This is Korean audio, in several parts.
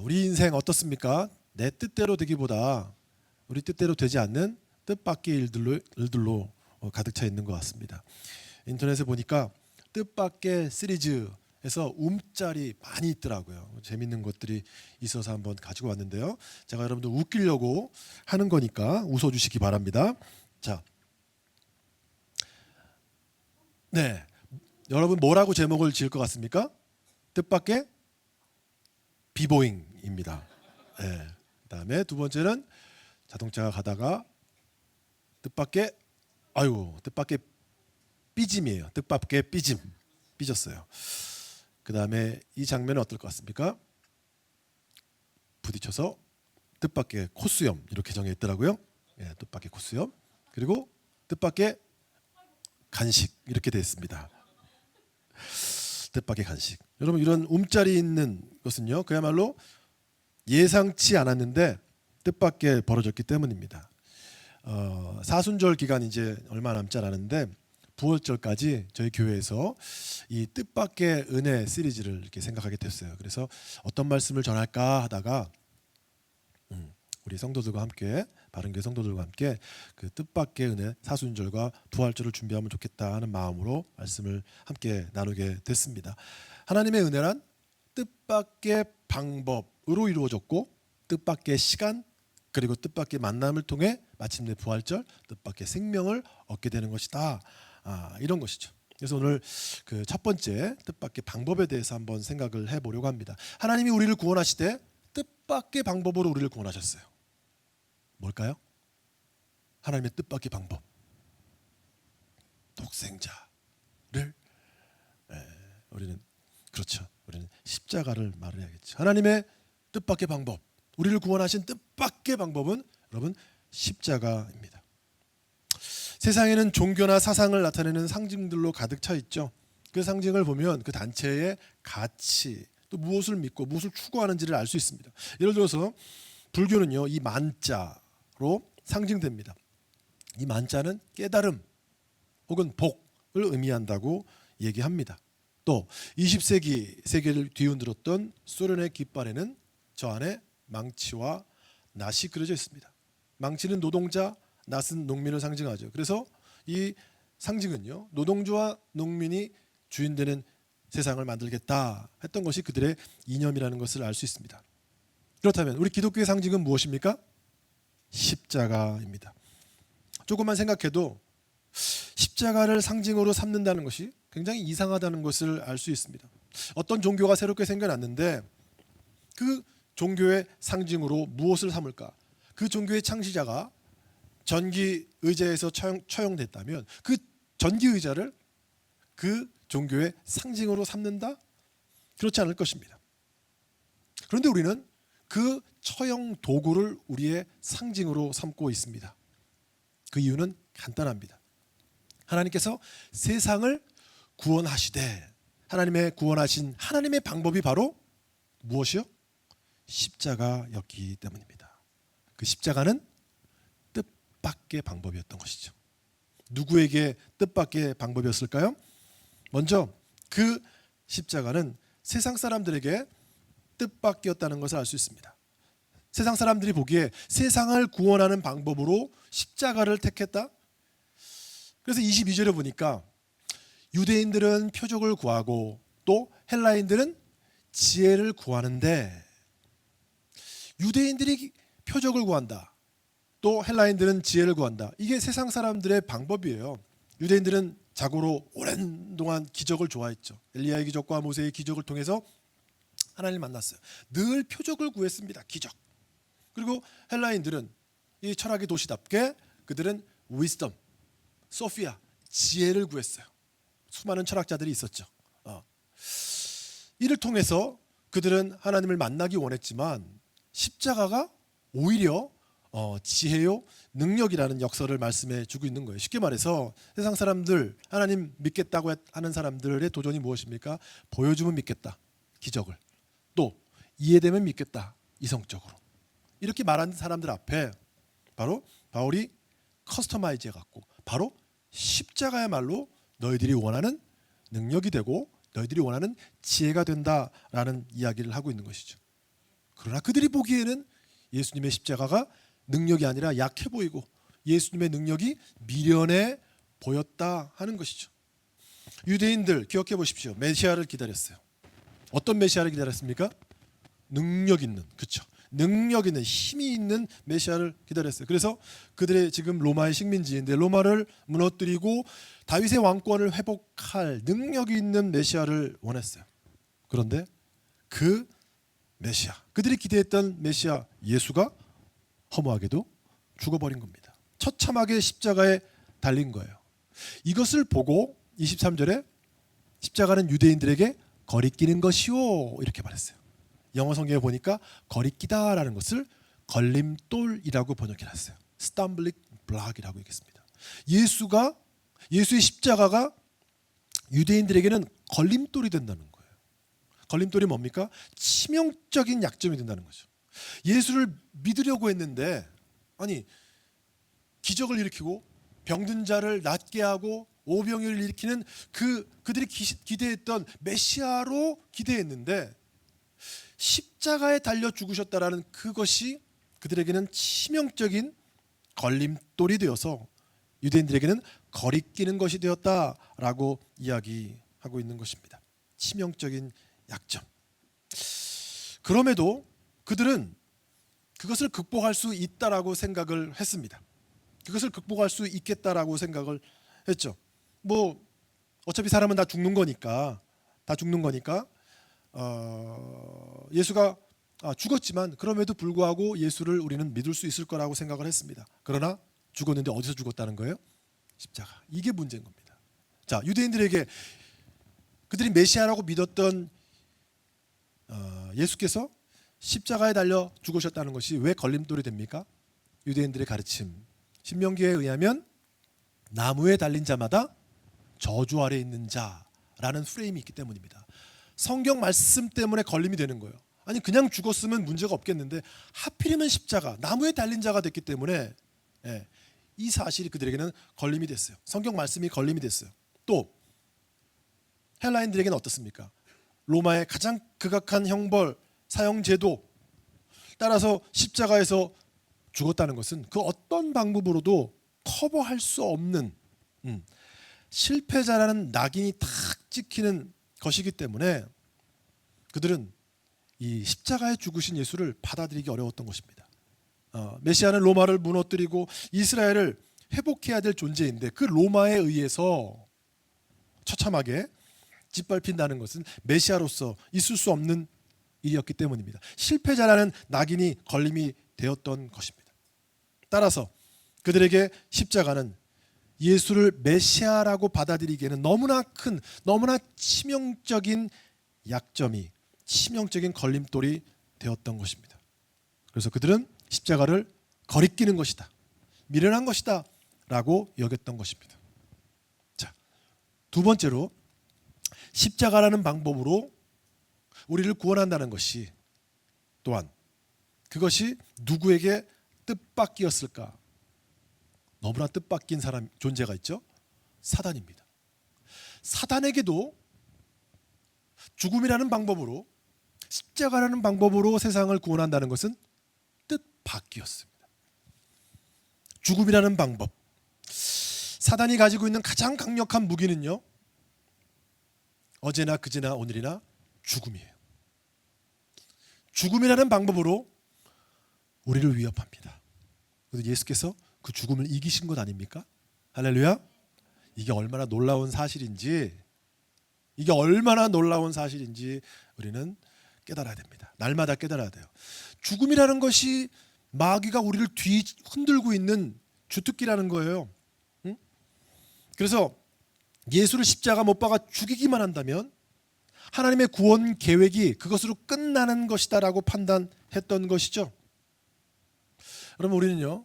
우리 인생 어떻습니까? 내 뜻대로 되기보다 우리 뜻대로 되지 않는 뜻밖의 일들로 가득 차 있는 것 같습니다. 인터넷에 보니까 뜻밖의 시리즈에서 움짤이 많이 있더라고요. 재밌는 것들이 있어서 한번 가지고 왔는데요. 제가 여러분들 웃기려고 하는 거니까 웃어주시기 바랍니다. 자, 네, 여러분 뭐라고 제목을 지을 것 같습니까? 뜻밖의 비보잉입니다. 네. 그다음에 두 번째는 자동차가 가다가 뜻밖의 삐짐이에요. 뜻밖의 삐졌어요. 그다음에 이 장면은 어떨 것 같습니까? 부딪혀서 뜻밖의 콧수염 이렇게 정해 있더라고요. 예, 뜻밖의 콧수염. 그리고 뜻밖의 간식 이렇게 되어 있습니다. 뜻밖의 간식. 여러분 이런 움짤이 있는 것은요, 그야말로 예상치 않았는데 뜻밖의 벌어졌기 때문입니다. 사순절 기간 이제 얼마 남지 않았는데 부활절까지 저희 교회에서 이 뜻밖의 은혜 시리즈를 이렇게 생각하게 됐어요. 그래서 어떤 말씀을 전할까 하다가 우리 성도들과 함께, 바른교회 성도들과 함께 그 뜻밖의 은혜 사순절과 부활절을 준비하면 좋겠다 하는 마음으로 말씀을 함께 나누게 됐습니다. 하나님의 은혜란 뜻밖의 방법으로 이루어졌고 뜻밖의 시간 그리고 뜻밖의 만남을 통해 마침내 부활절 뜻밖의 생명을 얻게 되는 것이다. 이런 것이죠. 그래서 오늘 그 첫 번째 뜻밖의 방법에 대해서 한번 생각을 해보려고 합니다. 하나님이 우리를 구원하시되 뜻밖의 방법으로 우리를 구원하셨어요. 뭘까요? 하나님의 뜻밖의 방법. 독생자를 우리는 십자가를 말해야겠죠. 하나님의 뜻밖의 방법, 우리를 구원하신 뜻밖의 방법은 여러분 십자가입니다. 세상에는 종교나 사상을 나타내는 상징들로 가득 차 있죠. 그 상징을 보면 그 단체의 가치, 또 무엇을 믿고 무엇을 추구하는지를 알 수 있습니다. 예를 들어서 불교는요, 이 만자로 상징됩니다. 이 만자는 깨달음 혹은 복을 의미한다고 얘기합니다. 또 20세기 세계를 뒤흔들었던 소련의 깃발에는 저 안에 망치와 낫이 그려져 있습니다. 망치는 노동자, 낫은 농민을 상징하죠. 그래서 이 상징은요, 노동자와 농민이 주인되는 세상을 만들겠다 했던 것이 그들의 이념이라는 것을 알 수 있습니다. 그렇다면 우리 기독교의 상징은 무엇입니까? 십자가입니다. 조금만 생각해도 십자가를 상징으로 삼는다는 것이 굉장히 이상하다는 것을 알 수 있습니다. 어떤 종교가 새롭게 생겨났는데 그 종교의 상징으로 무엇을 삼을까? 그 종교의 창시자가 전기 의자에서 처형됐다면 그 전기 의자를 그 종교의 상징으로 삼는다? 그렇지 않을 것입니다. 그런데 우리는 그 처형 도구를 우리의 상징으로 삼고 있습니다. 그 이유는 간단합니다. 하나님께서 세상을 구원하시되 하나님의 구원하신 하나님의 방법이 바로 무엇이요? 십자가였기 때문입니다. 그 십자가는 뜻밖의 방법이었던 것이죠. 누구에게 뜻밖의 방법이었을까요? 먼저 그 십자가는 세상 사람들에게 뜻밖이었다는 것을 알 수 있습니다. 세상 사람들이 보기에 세상을 구원하는 방법으로 십자가를 택했다. 그래서 22절에 보니까 유대인들은 표적을 구하고 또 헬라인들은 지혜를 구하는데 유대인들이 표적을 구한다. 또 헬라인들은 지혜를 구한다. 이게 세상 사람들의 방법이에요. 유대인들은 자고로 오랜 동안 기적을 좋아했죠. 엘리야의 기적과 모세의 기적을 통해서 하나님을 만났어요. 늘 표적을 구했습니다. 기적. 그리고 헬라인들은 이 철학의 도시답게 그들은 위스덤, 소피아, 지혜를 구했어요. 수많은 철학자들이 있었죠. 이를 통해서 그들은 하나님을 만나기 원했지만 십자가가 오히려 지혜요 능력이라는 역설을 말씀해 주고 있는 거예요. 쉽게 말해서 세상 사람들 하나님 믿겠다고 하는 사람들의 도전이 무엇입니까? 보여주면 믿겠다. 기적을. 또 이해되면 믿겠다. 이성적으로. 이렇게 말하는 사람들 앞에 바로 바울이 커스터마이즈 해갖고 바로 십자가야말로 너희들이 원하는 능력이 되고 너희들이 원하는 지혜가 된다라는 이야기를 하고 있는 것이죠. 그러나 그들이 보기에는 예수님의 십자가가 능력이 아니라 약해 보이고 예수님의 능력이 미련해 보였다 하는 것이죠. 유대인들 기억해 보십시오. 메시아를 기다렸어요. 어떤 메시아를 기다렸습니까? 능력 있는, 그렇죠. 능력 있는, 힘이 있는 메시아를 기다렸어요. 그래서 그들의 지금 로마의 식민지인데 로마를 무너뜨리고 다윗의 왕권을 회복할 능력이 있는 메시아를 원했어요. 그런데 그 메시아, 그들이 기대했던 메시아 예수가 허무하게도 죽어버린 겁니다. 처참하게 십자가에 달린 거예요. 이것을 보고 23절에 십자가는 유대인들에게 거리끼는 것이요 이렇게 말했어요. 영어 성경에 보니까 거리끼다라는 것을 걸림돌이라고 번역해놨어요. stumbling block이라고 얘기했습니다. 예수의 십자가가 유대인들에게는 걸림돌이 된다는 거예요. 걸림돌이 뭡니까? 치명적인 약점이 된다는 거죠. 예수를 믿으려고 했는데 아니 기적을 일으키고 병든 자를 낫게 하고 오병이어를 일으키는 그들이 기대했던 메시아로 기대했는데 십자가에 달려 죽으셨다라는 그것이 그들에게는 치명적인 걸림돌이 되어서 유대인들에게는 거리끼는 것이 되었다라고 이야기하고 있는 것입니다. 치명적인 약점. 그럼에도 그들은 그것을 극복할 수 있다라고 생각을 했습니다. 그것을 극복할 수 있겠다라고 생각을 했죠. 뭐 어차피 사람은 다 죽는 거니까 예수가 죽었지만 그럼에도 불구하고 예수를 우리는 믿을 수 있을 거라고 생각을 했습니다. 그러나 죽었는데 어디서 죽었다는 거예요? 십자가. 이게 문제인 겁니다. 자, 유대인들에게 그들이 메시아라고 믿었던 예수께서 십자가에 달려 죽으셨다는 것이 왜 걸림돌이 됩니까? 유대인들의 가르침 신명기에 의하면 나무에 달린 자마다 저주 아래 있는 자라는 프레임이 있기 때문입니다. 성경 말씀 때문에 걸림이 되는 거예요. 아니 그냥 죽었으면 문제가 없겠는데 하필이면 십자가, 나무에 달린 자가 됐기 때문에 이 사실이 그들에게는 걸림이 됐어요. 성경 말씀이 걸림이 됐어요. 또 헬라인들에게는 어떻습니까? 로마의 가장 극악한 형벌, 사형제도 따라서 십자가에서 죽었다는 것은 그 어떤 방법으로도 커버할 수 없는 실패자라는 낙인이 탁 찍히는 것이기 때문에 그들은 이 십자가에 죽으신 예수를 받아들이기 어려웠던 것입니다. 메시아는 로마를 무너뜨리고 이스라엘을 회복해야 될 존재인데 그 로마에 의해서 처참하게 짓밟힌다는 것은 메시아로서 있을 수 없는 일이었기 때문입니다. 실패자라는 낙인이 걸림이 되었던 것입니다. 따라서 그들에게 십자가는 예수를 메시아라고 받아들이기에는 너무나 큰, 너무나 치명적인 약점이, 치명적인 걸림돌이 되었던 것입니다. 그래서 그들은 십자가를 거리끼는 것이다, 미련한 것이다 라고 여겼던 것입니다. 자, 두 번째로 십자가라는 방법으로 우리를 구원한다는 것이 또한 그것이 누구에게 뜻밖이었을까? 너무나 뜻밖인 사람, 존재가 있죠. 사단입니다. 사단에게도 죽음이라는 방법으로, 십자가라는 방법으로 세상을 구원한다는 것은 뜻밖이었습니다. 죽음이라는 방법, 사단이 가지고 있는 가장 강력한 무기는요, 어제나 그제나 오늘이나 죽음이에요. 죽음이라는 방법으로 우리를 위협합니다. 그래서 예수께서 그 죽음을 이기신 것 아닙니까? 할렐루야. 이게 얼마나 놀라운 사실인지, 우리는 깨달아야 됩니다. 날마다 깨달아야 돼요. 죽음이라는 것이 마귀가 우리를 흔들고 있는 주특기라는 거예요. 응? 그래서 예수를 십자가 못 박아 죽이기만 한다면 하나님의 구원 계획이 그것으로 끝나는 것이다라고 판단했던 것이죠. 그러면 우리는요,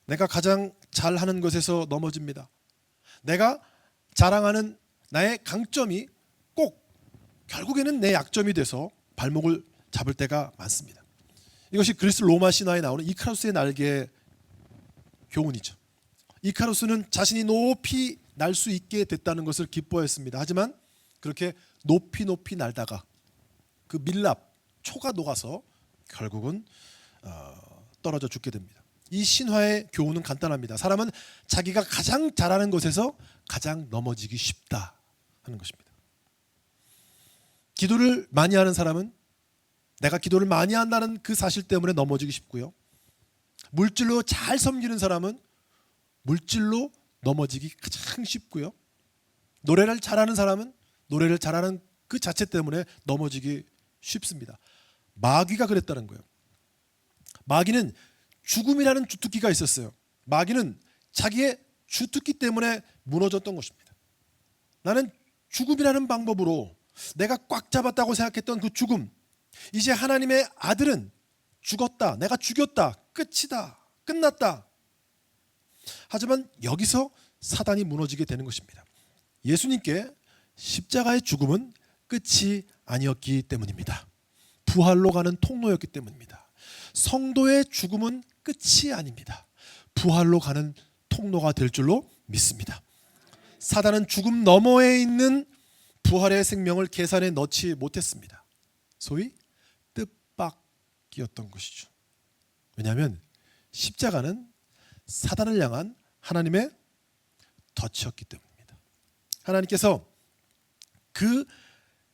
내가 가장 잘하는 것에서 넘어집니다. 내가 자랑하는 나의 강점이 꼭 결국에는 내 약점이 돼서 발목을 잡을 때가 많습니다. 이것이 그리스 로마 신화에 나오는 이카루스의 날개의 교훈이죠. 이카루스는 자신이 높이 날 수 있게 됐다는 것을 기뻐했습니다. 하지만 그렇게 높이 날다가 그 밀랍, 초가 녹아서 결국은 떨어져 죽게 됩니다. 이 신화의 교훈은 간단합니다. 사람은 자기가 가장 잘하는 것에서 가장 넘어지기 쉽다 하는 것입니다. 기도를 많이 하는 사람은 내가 기도를 많이 한다는 그 사실 때문에 넘어지기 쉽고요. 물질로 잘 섬기는 사람은 물질로 넘어지기 가장 쉽고요. 노래를 잘하는 사람은 노래를 잘하는 그 자체 때문에 넘어지기 쉽습니다. 마귀가 그랬다는 거예요. 마귀는 죽음이라는 주특기가 있었어요. 마귀는 자기의 주특기 때문에 무너졌던 것입니다. 나는 죽음이라는 방법으로 내가 꽉 잡았다고 생각했던 그 죽음, 이제 하나님의 아들은 죽었다, 내가 죽였다, 끝이다, 끝났다. 하지만 여기서 사단이 무너지게 되는 것입니다. 예수님께 십자가의 죽음은 끝이 아니었기 때문입니다. 부활로 가는 통로였기 때문입니다. 성도의 죽음은 끝이 아닙니다. 부활로 가는 통로가 될 줄로 믿습니다. 사단은 죽음 너머에 있는 부활의 생명을 계산에 넣지 못했습니다. 소위 뜻밖이었던 것이죠. 왜냐하면 십자가는 사단을 향한 하나님의 덫이었기 때문입니다. 하나님께서 그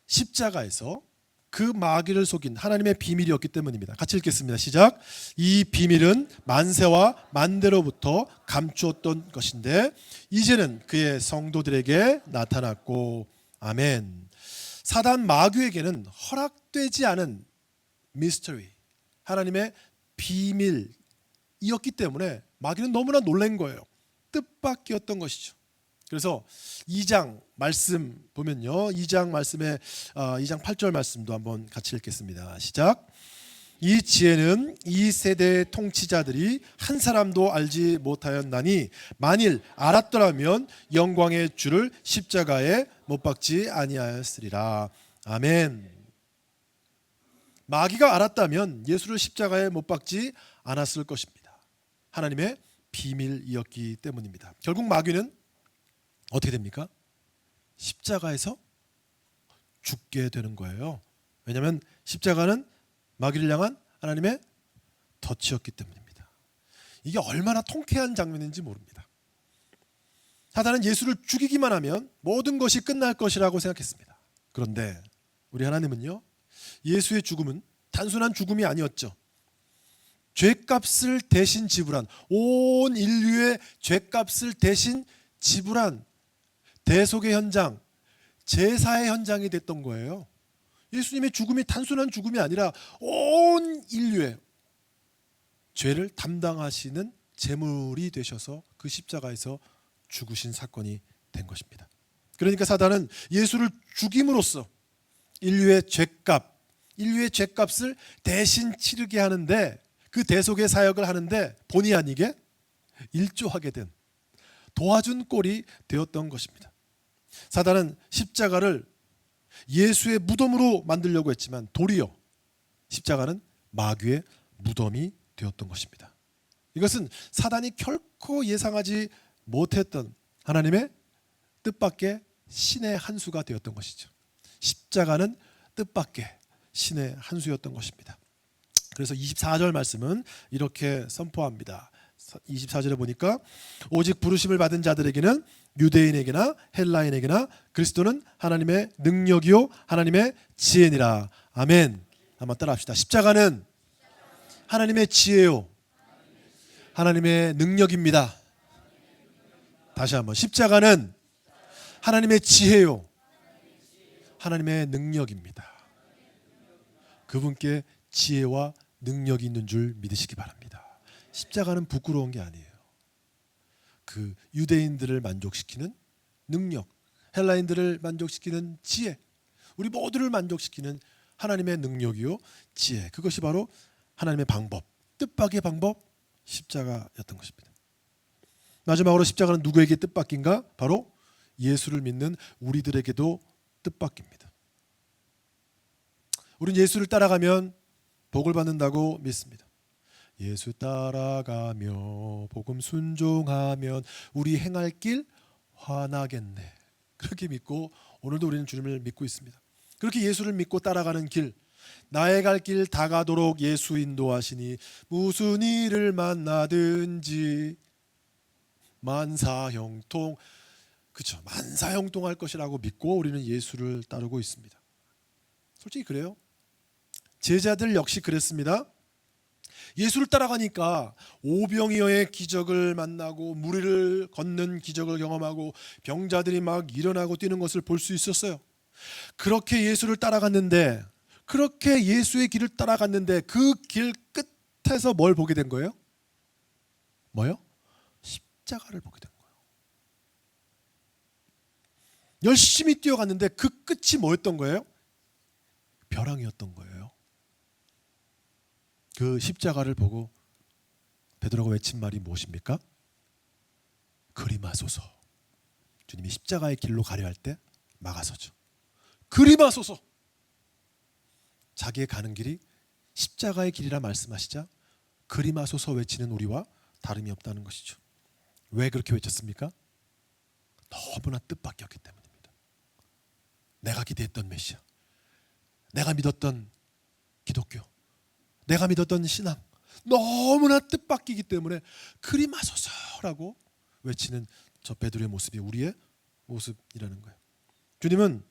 십자가에서 그 마귀를 속인 하나님의 비밀이었기 때문입니다. 같이 읽겠습니다. 시작. 이 비밀은 만세와 만대로부터 감추었던 것인데 이제는 그의 성도들에게 나타났고, 아멘. 사단 마귀에게는 허락되지 않은 미스터리, 하나님의 비밀이었기 때문에 마귀는 너무나 놀란 거예요. 뜻밖이었던 것이죠. 그래서 2장 말씀 보면요, 2장 말씀에 2장 8절 말씀도 한번 같이 읽겠습니다. 시작. 이 지혜는 이 세대의 통치자들이 한 사람도 알지 못하였나니 만일 알았더라면 영광의 주를 십자가에 못 박지 아니하였으리라. 아멘. 마귀가 알았다면 예수를 십자가에 못 박지 않았을 것입니다. 하나님의 비밀이었기 때문입니다. 결국 마귀는 어떻게 됩니까? 십자가에서 죽게 되는 거예요. 왜냐하면 십자가는 마귀를 향한 하나님의 덫이었기 때문입니다. 이게 얼마나 통쾌한 장면인지 모릅니다. 사단은 예수를 죽이기만 하면 모든 것이 끝날 것이라고 생각했습니다. 그런데 우리 하나님은요, 예수의 죽음은 단순한 죽음이 아니었죠. 죄값을 대신 지불한, 온 인류의 죄값을 대신 지불한 대속의 현장, 제사의 현장이 됐던 거예요. 예수님의 죽음이 단순한 죽음이 아니라 온 인류의 죄를 담당하시는 제물이 되셔서 그 십자가에서 죽으신 사건이 된 것입니다. 그러니까 사단은 예수를 죽임으로써 인류의 죄값을 대신 치르게 하는데, 그 대속의 사역을 하는데 본의 아니게 일조하게 된, 도와준 꼴이 되었던 것입니다. 사단은 십자가를 예수의 무덤으로 만들려고 했지만 도리어 십자가는 마귀의 무덤이 되었던 것입니다. 이것은 사단이 결코 예상하지 못했던 하나님의 뜻밖의 신의 한 수가 되었던 것이죠. 십자가는 뜻밖의 신의 한 수였던 것입니다. 그래서 24절 말씀은 이렇게 선포합니다. 24절에 보니까 오직 부르심을 받은 자들에게는 유대인에게나 헬라인에게나 그리스도는 하나님의 능력이요 하나님의 지혜니라. 아멘. 한번 따라합시다. 십자가는 하나님의 지혜요 하나님의 능력입니다. 다시 한번. 십자가는 하나님의 지혜요 하나님의 능력입니다. 그분께 지혜와 능력이 있는 줄 믿으시기 바랍니다. 십자가는 부끄러운 게 아니에요. 그 유대인들을 만족시키는 능력, 헬라인들을 만족시키는 지혜, 우리 모두를 만족시키는 하나님의 능력이요 지혜, 그것이 바로 하나님의 방법, 뜻밖의 방법, 십자가였던 것입니다. 마지막으로 십자가는 누구에게 뜻밖인가? 바로 예수를 믿는 우리들에게도 뜻밖입니다. 우리는 예수를 따라가면 복을 받는다고 믿습니다. 예수 따라가며 복음 순종하면 우리 행할 길 화나겠네, 그렇게 믿고 오늘도 우리는 주님을 믿고 있습니다. 그렇게 예수를 믿고 따라가는 길, 나의 갈 길 다 가도록 예수 인도하시니 무슨 일을 만나든지 만사형통, 그렇죠, 만사형통할 것이라고 믿고 우리는 예수를 따르고 있습니다. 솔직히 그래요. 제자들 역시 그랬습니다. 예수를 따라가니까 오병이어의 기적을 만나고 무리를 걷는 기적을 경험하고 병자들이 막 일어나고 뛰는 것을 볼 수 있었어요. 그렇게 예수를 따라갔는데, 그렇게 예수의 길을 따라갔는데 그 길 끝에서 뭘 보게 된 거예요? 뭐요? 십자가를 보게 된 거예요. 열심히 뛰어갔는데 그 끝이 뭐였던 거예요? 벼랑이었던 거예요. 그 십자가를 보고 베드로가 외친 말이 무엇입니까? 그림하소서. 주님이 십자가의 길로 가려 할 때 막아서죠. 그림하소서. 자기의 가는 길이 십자가의 길이라 말씀하시자 그림하소서 외치는 우리와 다름이 없다는 것이죠. 왜 그렇게 외쳤습니까? 너무나 뜻밖이었기 때문입니다. 내가 기대했던 메시아, 내가 믿었던 기독교, 내가 믿었던 신앙, 너무나 뜻밖이기 때문에 그림하소서라고 외치는 저 베드로의 모습이 우리의 모습이라는 거예요. 주님은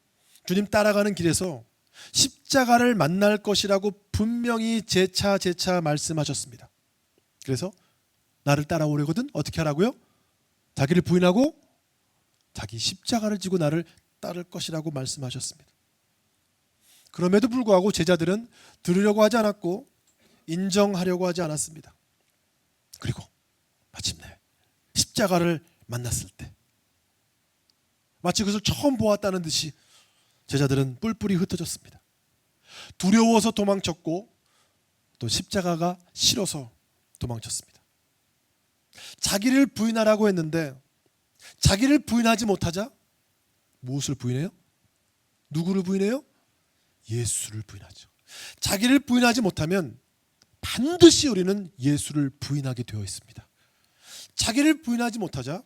주님 따라가는 길에서 십자가를 만날 것이라고 분명히 재차 말씀하셨습니다. 그래서 나를 따라오려거든 어떻게 하라고요? 자기를 부인하고 자기 십자가를 지고 나를 따를 것이라고 말씀하셨습니다. 그럼에도 불구하고 제자들은 들으려고 하지 않았고 인정하려고 하지 않았습니다. 그리고 마침내 십자가를 만났을 때 마치 그것을 처음 보았다는 듯이 제자들은 뿔뿔이 흩어졌습니다. 두려워서 도망쳤고 또 십자가가 싫어서 도망쳤습니다. 자기를 부인하라고 했는데 자기를 부인하지 못하자 무엇을 부인해요? 누구를 부인해요? 예수를 부인하죠. 자기를 부인하지 못하면 반드시 우리는 예수를 부인하게 되어 있습니다. 자기를 부인하지 못하자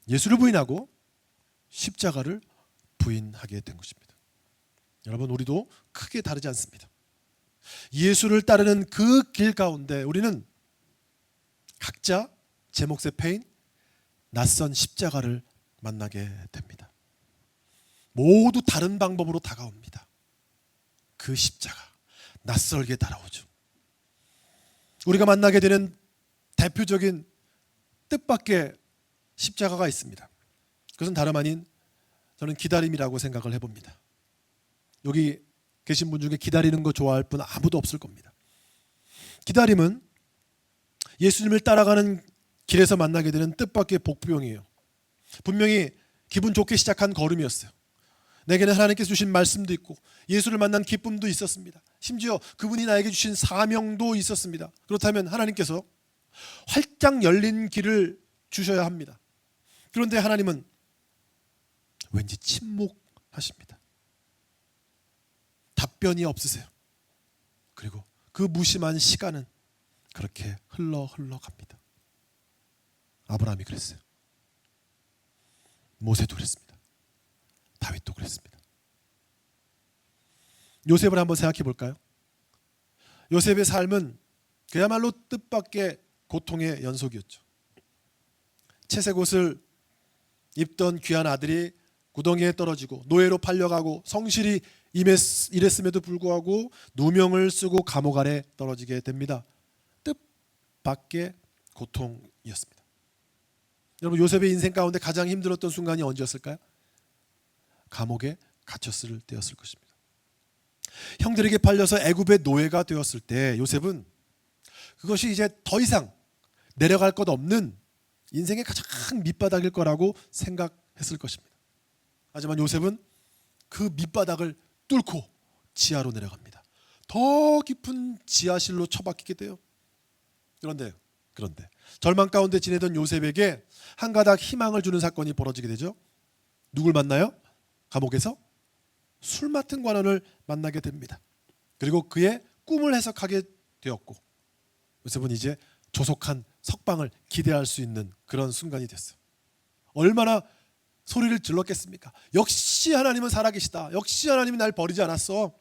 예수를 부인하고 십자가를 부인하게 된 것입니다. 여러분, 우리도 크게 다르지 않습니다. 예수를 따르는 그 길 가운데 우리는 각자 제 몫의 패인 낯선 십자가를 만나게 됩니다. 모두 다른 방법으로 다가옵니다. 그 십자가 낯설게 다가오죠. 우리가 만나게 되는 대표적인 뜻밖의 십자가가 있습니다. 그것은 다름 아닌 저는 기다림이라고 생각을 해봅니다. 여기 계신 분 중에 기다리는 거 좋아할 분 아무도 없을 겁니다. 기다림은 예수님을 따라가는 길에서 만나게 되는 뜻밖의 복병이에요. 분명히 기분 좋게 시작한 걸음이었어요. 내게는 하나님께서 주신 말씀도 있고 예수를 만난 기쁨도 있었습니다. 심지어 그분이 나에게 주신 사명도 있었습니다. 그렇다면 하나님께서 활짝 열린 길을 주셔야 합니다. 그런데 하나님은 왠지 침묵하십니다. 답변이 없으세요. 그리고 그 무심한 시간은 그렇게 흘러갑니다. 아브라함이 그랬어요. 모세도 그랬습니다. 다윗도 그랬습니다. 요셉을 한번 생각해 볼까요? 요셉의 삶은 그야말로 뜻밖의 고통의 연속이었죠. 채색 옷을 입던 귀한 아들이 구덩이에 떨어지고 노예로 팔려가고 성실히 일했음에도 불구하고 누명을 쓰고 감옥 아래 떨어지게 됩니다. 뜻밖의 고통이었습니다. 여러분, 요셉의 인생 가운데 가장 힘들었던 순간이 언제였을까요? 감옥에 갇혔을 때였을 것입니다. 형들에게 팔려서 애굽의 노예가 되었을 때 요셉은 그것이 이제 더 이상 내려갈 것 없는 인생의 가장 밑바닥일 거라고 생각했을 것입니다. 하지만 요셉은 그 밑바닥을 뚫고 지하로 내려갑니다. 더 깊은 지하실로 처박히게 돼요. 그런데 절망 가운데 지내던 요셉에게 한 가닥 희망을 주는 사건이 벌어지게 되죠. 누굴 만나요? 감옥에서 술 맡은 관원을 만나게 됩니다. 그리고 그의 꿈을 해석하게 되었고 요셉은 이제 조속한 석방을 기대할 수 있는 그런 순간이 됐어요. 얼마나 소리를 질렀겠습니까? 역시 하나님은 살아계시다. 역시 하나님이 날 버리지 않았어.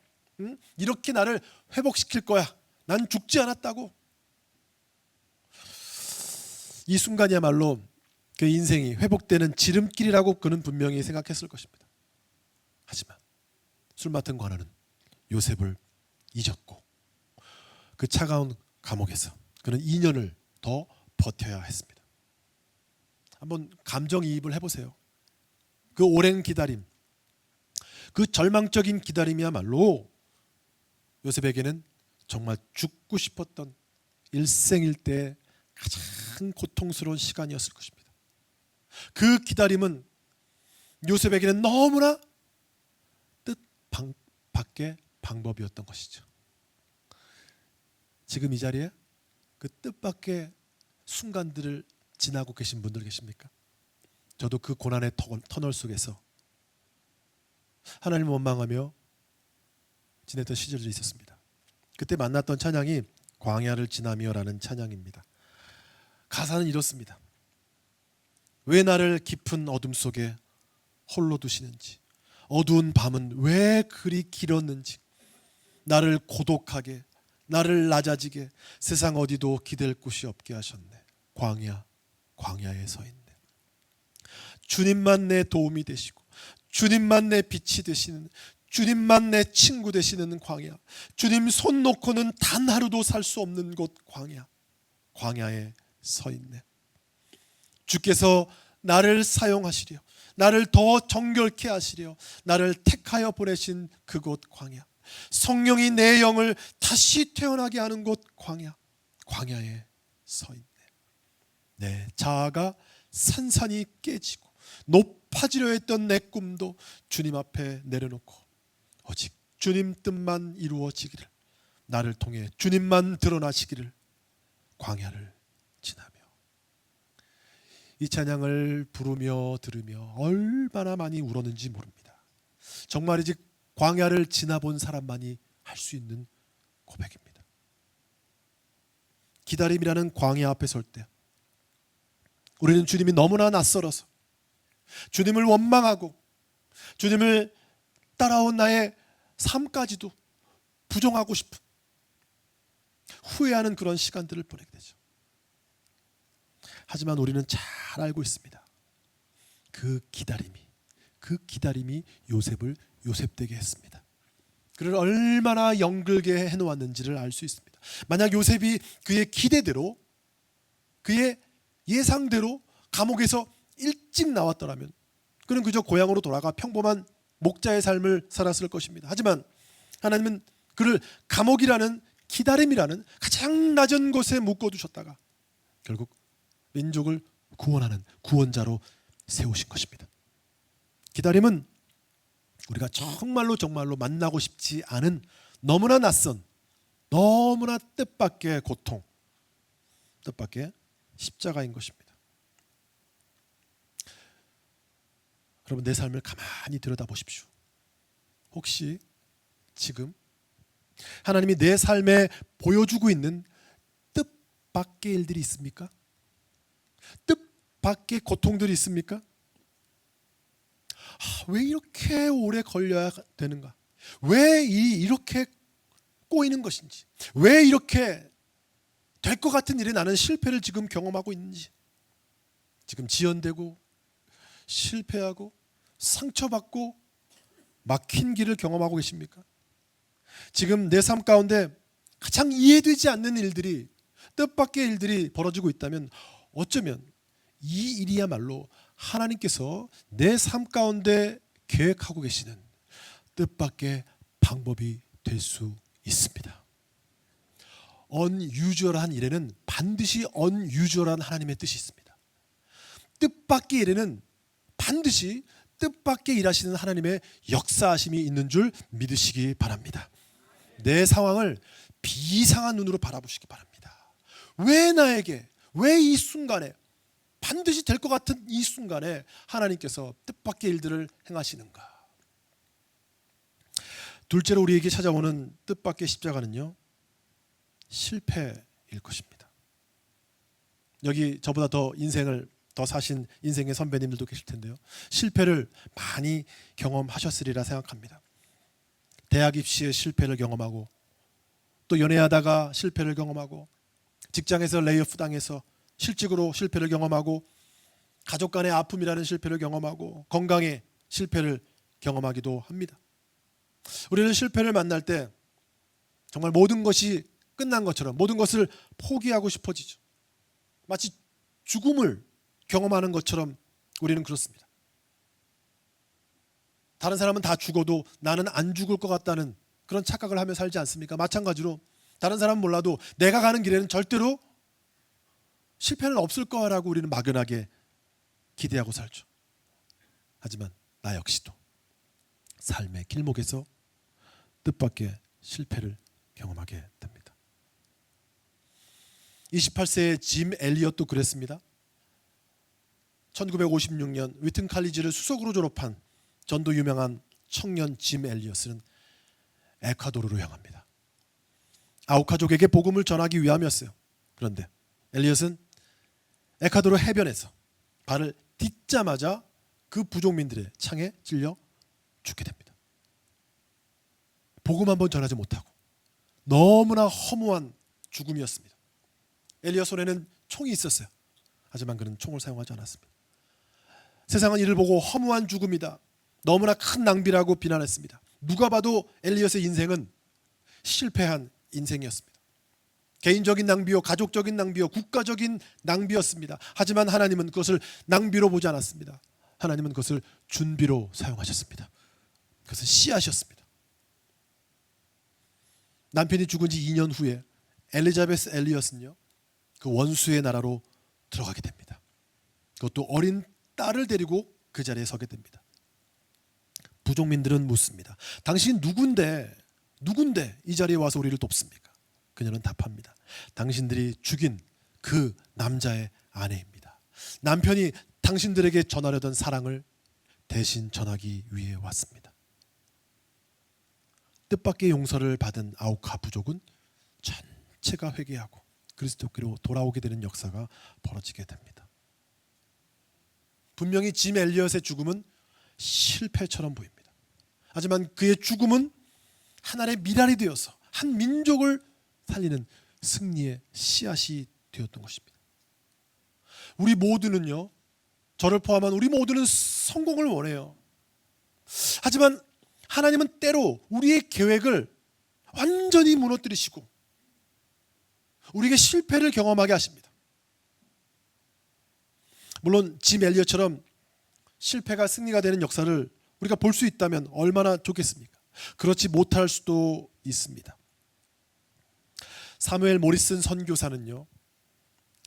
응? 이렇게 나를 회복시킬 거야. 난 죽지 않았다고. 이 순간이야말로 그 인생이 회복되는 지름길이라고 그는 분명히 생각했을 것입니다. 하지만 술 맡은 관원은 요셉을 잊었고 그 차가운 감옥에서 그는 2년을 더 버텨야 했습니다. 한번 감정이입을 해보세요. 그 오랜 기다림, 그 절망적인 기다림이야말로 요셉에게는 정말 죽고 싶었던 일생일대의 가장 고통스러운 시간이었을 것입니다. 그 기다림은 요셉에게는 너무나 뜻밖의 방법이었던 것이죠. 지금 이 자리에 그 뜻밖의 순간들을 지나고 계신 분들 계십니까? 저도 그 고난의 터널 속에서 하나님을 원망하며 지냈던 시절이 있었습니다. 그때 만났던 찬양이 광야를 지나며라는 찬양입니다. 가사는 이렇습니다. 왜 나를 깊은 어둠 속에 홀로 두시는지, 어두운 밤은 왜 그리 길었는지, 나를 고독하게, 나를 낮아지게 세상 어디도 기댈 곳이 없게 하셨네. 광야에 서 있네. 주님만 내 도움이 되시고 주님만 내 빛이 되시는, 주님만 내 친구 되시는 광야, 주님 손 놓고는 단 하루도 살 수 없는 곳 광야에 서 있네. 주께서 나를 사용하시려, 나를 더 정결케 하시려 나를 택하여 보내신 그곳 광야, 성령이 내 영을 다시 태어나게 하는 곳 광야에 서 있네. 내 자아가 산산이 깨지고 높아지려 했던 내 꿈도 주님 앞에 내려놓고 오직 주님 뜻만 이루어지기를, 나를 통해 주님만 드러나시기를 광야를 지나며. 이 찬양을 부르며 들으며 얼마나 많이 울었는지 모릅니다. 정말이지 광야를 지나본 사람만이 할 수 있는 고백입니다. 기다림이라는 광야 앞에 설 때 우리는 주님이 너무나 낯설어서 주님을 원망하고 주님을 따라온 나의 삶까지도 부정하고 싶은, 후회하는 그런 시간들을 보내게 되죠. 하지만 우리는 잘 알고 있습니다. 그 기다림이 요셉을 요셉되게 했습니다. 그를 얼마나 영글게 해놓았는지를 알 수 있습니다. 만약 요셉이 그의 기대대로, 그의 예상대로 감옥에서 일찍 나왔더라면 그는 그저 고향으로 돌아가 평범한 목자의 삶을 살았을 것입니다. 하지만 하나님은 그를 감옥이라는, 기다림이라는 가장 낮은 곳에 묶어두셨다가 결국 민족을 구원하는 구원자로 세우신 것입니다. 기다림은 우리가 정말로 만나고 싶지 않은 너무나 낯선, 너무나 뜻밖의 고통, 뜻밖의 십자가인 것입니다. 여러분, 내 삶을 가만히 들여다보십시오. 혹시 지금 하나님이 내 삶에 보여주고 있는 뜻밖의 일들이 있습니까? 뜻밖의 고통들이 있습니까? 왜 이렇게 오래 걸려야 되는가? 왜 이렇게 꼬이는 것인지, 왜 이렇게 될 것 같은 일에 나는 실패를 지금 경험하고 있는지, 지금 지연되고 실패하고 상처받고 막힌 길을 경험하고 계십니까? 지금 내 삶 가운데 가장 이해되지 않는 일들이, 뜻밖의 일들이 벌어지고 있다면 어쩌면 이 일이야말로 하나님께서 내 삶 가운데 계획하고 계시는 뜻밖의 방법이 될 수 있습니다. 언유주얼한 일에는 반드시 언유주얼한 하나님의 뜻이 있습니다. 뜻밖의 일에는 반드시 뜻밖의 일하시는 하나님의 역사하심이 있는 줄 믿으시기 바랍니다. 내 상황을 비상한 눈으로 바라보시기 바랍니다. 왜 나에게, 왜 이 순간에, 반드시 될 것 같은 이 순간에 하나님께서 뜻밖의 일들을 행하시는가? 둘째로 우리에게 찾아오는 뜻밖의 십자가는요, 실패일 것입니다. 여기 저보다 더 인생을 더 사신 인생의 선배님들도 계실 텐데요, 실패를 많이 경험하셨으리라 생각합니다. 대학 입시에 실패를 경험하고 또 연애하다가 실패를 경험하고 직장에서 레이오프 당해서 실직으로 실패를 경험하고 가족 간의 아픔이라는 실패를 경험하고 건강에 실패를 경험하기도 합니다. 우리는 실패를 만날 때 정말 모든 것이 끝난 것처럼 모든 것을 포기하고 싶어지죠. 마치 죽음을 경험하는 것처럼 우리는 그렇습니다. 다른 사람은 다 죽어도 나는 안 죽을 것 같다는 그런 착각을 하며 살지 않습니까? 마찬가지로 다른 사람은 몰라도 내가 가는 길에는 절대로 실패는 없을 거라고 우리는 막연하게 기대하고 살죠. 하지만 나 역시도 삶의 길목에서 뜻밖의 실패를 경험하게 됩니다. 28세의 짐 엘리엇도 그랬습니다. 1956년 위튼 칼리지를 수석으로 졸업한 전도 유명한 청년 짐 엘리엇은 에콰도르로 향합니다. 아우카족에게 복음을 전하기 위함이었어요. 그런데 엘리엇은 에콰도르 해변에서 발을 딛자마자 그 부족민들의 창에 찔려 죽게 됩니다. 복음 한번 전하지 못하고 너무나 허무한 죽음이었습니다. 엘리엇 손에는 총이 있었어요. 하지만 그는 총을 사용하지 않았습니다. 세상은 이를 보고 허무한 죽음이다, 너무나 큰 낭비라고 비난했습니다. 누가 봐도 엘리엇의 인생은 실패한 인생이었습니다. 개인적인 낭비요, 가족적인 낭비요, 국가적인 낭비였습니다. 하지만 하나님은 그것을 낭비로 보지 않았습니다. 하나님은 그것을 준비로 사용하셨습니다. 그것은 씨앗이었습니다. 남편이 죽은 지 2년 후에 엘리자베스 엘리엇은요, 그 원수의 나라로 들어가게 됩니다. 그것도 어린 딸을 데리고 그 자리에 서게 됩니다. 부족민들은 묻습니다. 당신 누군데 이 자리에 와서 우리를 돕습니까? 그녀는 답합니다. 당신들이 죽인 그 남자의 아내입니다. 남편이 당신들에게 전하려던 사랑을 대신 전하기 위해 왔습니다. 뜻밖의 용서를 받은 아우카 부족은 전체가 회개하고 그리스도께로 돌아오게 되는 역사가 벌어지게 됩니다. 분명히 짐 엘리엇의 죽음은 실패처럼 보입니다. 하지만 그의 죽음은 하나의 미랄이 되어서 한 민족을 살리는 승리의 씨앗이 되었던 것입니다. 우리 모두는요, 저를 포함한 우리 모두는 성공을 원해요. 하지만 하나님은 때로 우리의 계획을 완전히 무너뜨리시고 우리에게 실패를 경험하게 하십니다. 물론 짐 엘리엇처럼 실패가 승리가 되는 역사를 우리가 볼 수 있다면 얼마나 좋겠습니까? 그렇지 못할 수도 있습니다. 사무엘 모리슨 선교사는요,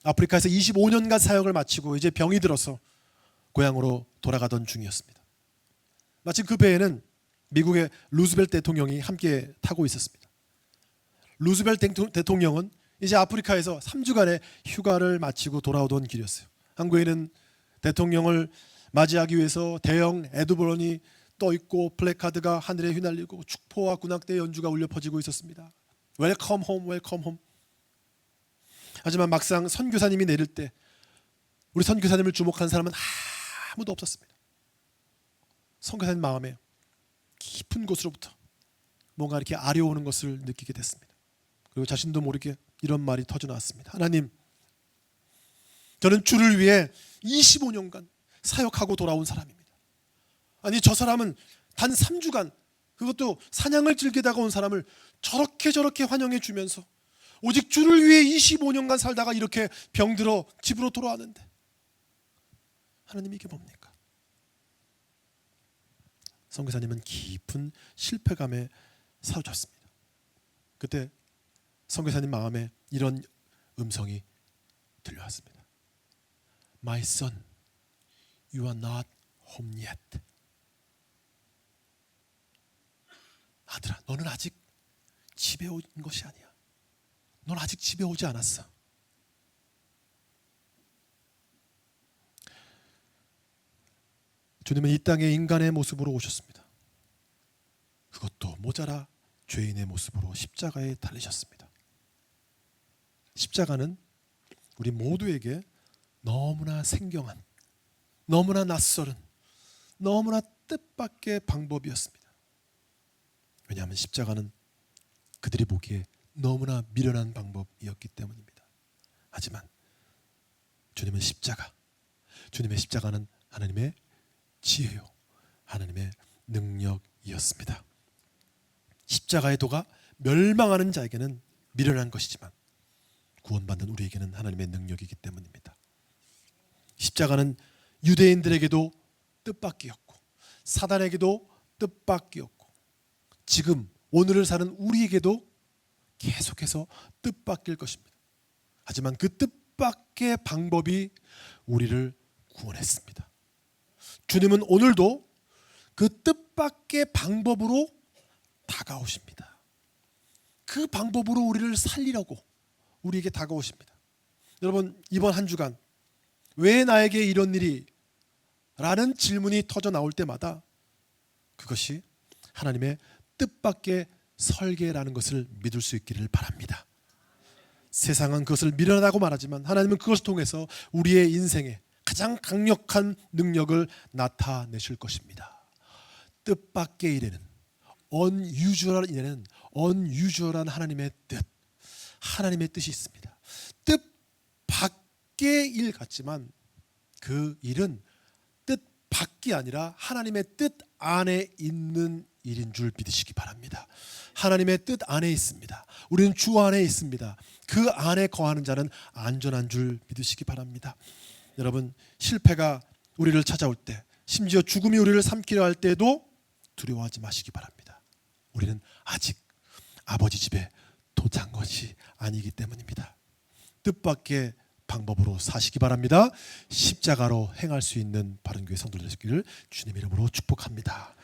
아프리카에서 25년간 사역을 마치고 이제 병이 들어서 고향으로 돌아가던 중이었습니다. 마침 그 배에는 미국의 루즈벨트 대통령이 함께 타고 있었습니다. 루즈벨트 대통령은 이제 아프리카에서 3주간의 휴가를 마치고 돌아오던 길이었어요. 한국에는 대통령을 맞이하기 위해서 대형 에드버런이 떠 있고 플래카드가 하늘에 휘날리고 축포와 군악대 연주가 울려 퍼지고 있었습니다. 웰컴 홈, 웰컴 홈. 하지만 막상 선교사님이 내릴 때 우리 선교사님을 주목한 사람은 아무도 없었습니다. 선교사님 마음에 깊은 곳으로부터 뭔가 이렇게 아려오는 것을 느끼게 됐습니다. 그리고 자신도 모르게 이런 말이 터져나왔습니다. 하나님, 저는 주를 위해 25년간 사역하고 돌아온 사람입니다. 아니, 저 사람은 단 3주간, 그것도 사냥을 즐기다가 온 사람을 저렇게 환영해 주면서 오직 주를 위해 25년간 살다가 이렇게 병들어 집으로 돌아왔는데 하나님, 이게 뭡니까? 선교사님은 깊은 실패감에 사로잡습니다. 그때 선교사님 마음에 이런 음성이 들려왔습니다. My son, you are not home yet. 아들아, 너는 아직 집에 온 것이 아니야. 넌 아직 집에 오지 않았어. 주님은 이 땅에 인간의 모습으로 오셨습니다. 그것도 모자라 죄인의 모습으로 십자가에 달리셨습니다. 십자가는 우리 모두에게 너무나 생경한, 너무나 낯설은, 너무나 뜻밖의 방법이었습니다. 왜냐하면 십자가는 그들이 보기에 너무나 미련한 방법이었기 때문입니다. 하지만 주님의 십자가는 하나님의 지혜요, 하나님의 능력이었습니다. 십자가의 도가 멸망하는 자에게는 미련한 것이지만 구원받는 우리에게는 하나님의 능력이기 때문입니다. 십자가는 유대인들에게도 뜻밖이었고 사단에게도 뜻밖이었고 지금 오늘을 사는 우리에게도 계속해서 뜻밖일 것입니다. 하지만 그 뜻밖의 방법이 우리를 구원했습니다. 주님은 오늘도 그 뜻밖의 방법으로 다가오십니다. 그 방법으로 우리를 살리려고 우리에게 다가오십니다. 여러분, 이번 한 주간 왜 나에게 이런 일이? 라는 질문이 터져 나올 때마다 그것이 하나님의 뜻밖의 설계라는 것을 믿을 수 있기를 바랍니다. 세상은 그것을 미련하다고 말하지만 하나님은 그것을 통해서 우리의 인생에 가장 강력한 능력을 나타내실 것입니다. 뜻밖의 일에는 unusual한 하나님의 뜻, 하나님의 뜻이 있습니다. 뜻 밖의 일 같지만 그 일은 뜻 밖이 아니라 하나님의 뜻 안에 있는 일인 줄 믿으시기 바랍니다. 하나님의 뜻 안에 있습니다. 우리는 주 안에 있습니다. 그 안에 거하는 자는 안전한 줄 믿으시기 바랍니다. 여러분, 실패가 우리를 찾아올 때, 심지어 죽음이 우리를 삼키려 할 때도 두려워하지 마시기 바랍니다. 우리는 아직 아버지 집에 도착한 것이 아니기 때문입니다. 뜻밖의 방법으로 사시기 바랍니다. 십자가로 행할 수 있는 바른교회 성도들 되시기를 주님의 이름으로 축복합니다.